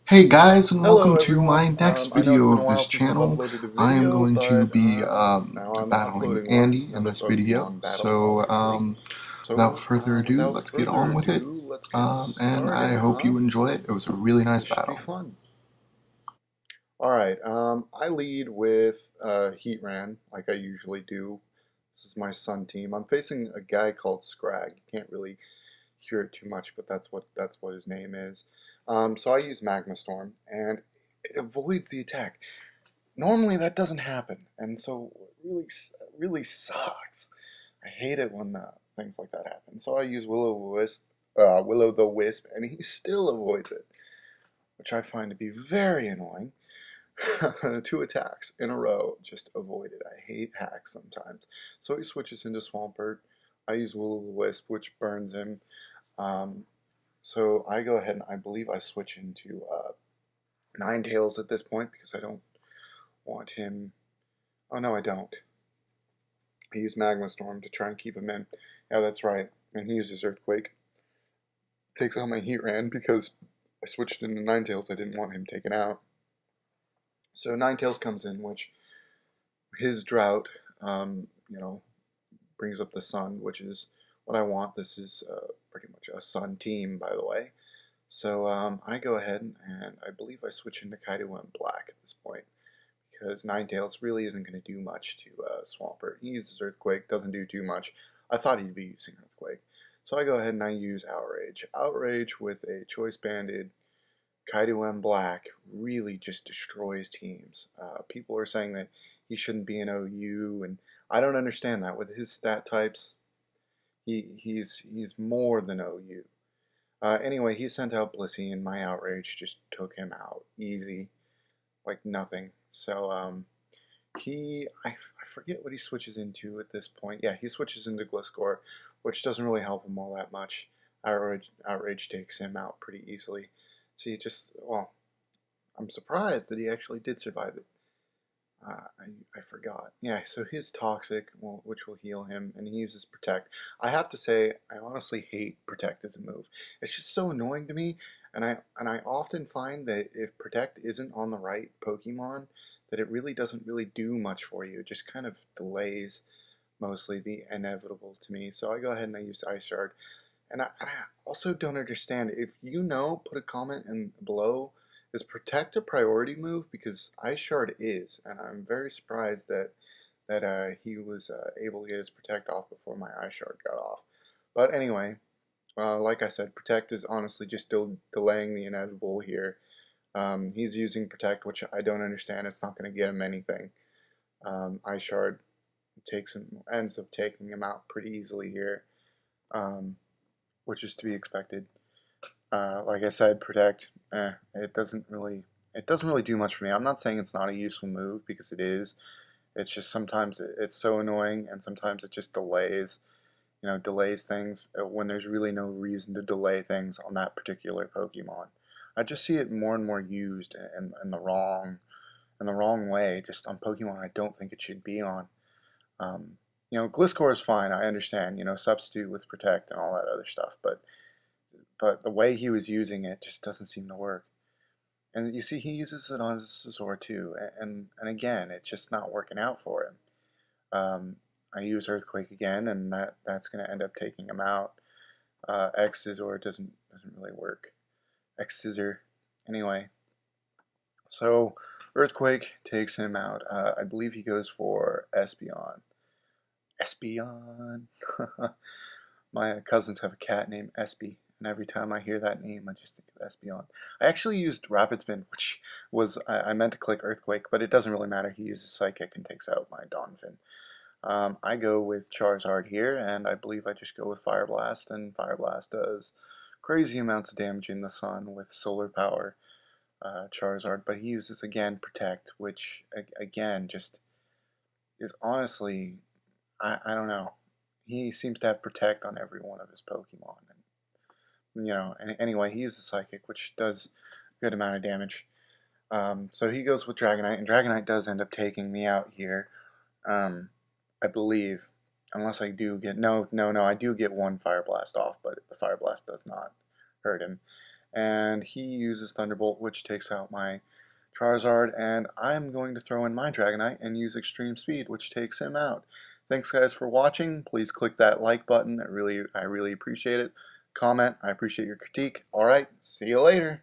Hey guys, and Hello welcome to everyone. my next I know it's video been a of while this since I've channel. uploaded a I am video, going to but be now I'm battling uploading one. It's Andy in another this video. Pokemon battle, So, obviously. without So, further ado, without let's get further on with it. ado, let's get And I started, hope huh? you enjoy it. It was a really nice This should be battle. fun. Alright, I lead with Heatran, like I usually do. This is my Sun team. I'm facing a guy called Scrag. You can't really hear it too much, but that's what his name is. So I use Magma Storm, and it avoids the attack. Normally that doesn't happen, and so it really sucks. I hate it when things like that happen. So I use Willow the Wisp, and he still avoids it, which I find to be very annoying. Two attacks in a row, just avoid it. I hate hacks sometimes. So he switches into Swampert. I use Willow the Wisp, which burns him. Um, so I go ahead and I believe I switch into Ninetales at this point because I don't want him. Oh no, I don't. I use Magma Storm to try and keep him in. Yeah, that's right. And he uses Earthquake. Takes out my Heatran because I switched into Ninetales. I didn't want him taken out. So Ninetales comes in, which his Drought, brings up the Sun, which is what I want. This is pretty much a Sun team, by the way. So I go ahead and I believe I switch into Kaido and Black at this point because Ninetales really isn't going to do much to Swampert. He uses Earthquake, doesn't do too much. I thought he'd be using Earthquake. So I go ahead and I use Outrage. Outrage with a Choice Banded Kaido M Black really just destroys teams. People are saying that he shouldn't be an OU, and I don't understand that. With his stat types, he's more than OU. Anyway, he sent out Blissey, and my Outrage just took him out. Easy. Like nothing. So, I forget what he switches into at this point. Yeah, he switches into Gliscor, which doesn't really help him all that much. Outrage takes him out pretty easily. So he just, well, I'm surprised that he actually did survive it. I forgot. Yeah, so his Toxic, well, which will heal him, and he uses Protect. I have to say, I honestly hate Protect as a move. It's just so annoying to me, and I often find that if Protect isn't on the right Pokemon, that it really doesn't really do much for you. It just kind of delays mostly the inevitable to me. So I go ahead and I use Ice Shard. And I also don't understand. If you know, put a comment in below. Is Protect a priority move? Because Ice Shard is, and I'm very surprised that he was able to get his Protect off before my Ice Shard got off. But anyway, like I said, Protect is honestly just still delaying the inevitable here. He's using Protect, which I don't understand. It's not going to get him anything. Ice Shard ends up taking him out pretty easily here. Which is to be expected. Like I said, Protect, it doesn't really do much for me. I'm not saying it's not a useful move because it is. It's just sometimes it's so annoying, and sometimes it just delays things when there's really no reason to delay things on that particular Pokemon. I just see it more and more used in the wrong way, just on Pokemon I don't think it should be on. Um, Gliscor is fine. I understand. Substitute with Protect and all that other stuff, but the way he was using it just doesn't seem to work. And you see, he uses it on Scizor too, and again, it's just not working out for him. I use Earthquake again, and that's going to end up taking him out. X Scizor doesn't really work. X Scissor, anyway. So Earthquake takes him out. I believe he goes for Espeon. Espeon. My cousins have a cat named Espy, and every time I hear that name, I just think of Espeon. I actually used Rapid Spin, which was I meant to click Earthquake, but it doesn't really matter. He uses Psychic and takes out my Donphin. I go with Charizard here, and I believe I just go with Fire Blast, and Fire Blast does crazy amounts of damage in the sun with Solar Power. Charizard, but he uses again Protect, which again just is honestly I don't know. He seems to have Protect on every one of his Pokemon, and anyway, he uses Psychic, which does a good amount of damage. So he goes with Dragonite, and Dragonite does end up taking me out here. I believe, unless I do get no, I do get one Fire Blast off, but the Fire Blast does not hurt him. and he uses Thunderbolt, which takes out my Charizard, and I'm going to throw in my Dragonite and use Extreme Speed, which takes him out. Thanks guys for watching. Please click that like button. I really appreciate it. Comment, I appreciate your critique. Alright, see you later.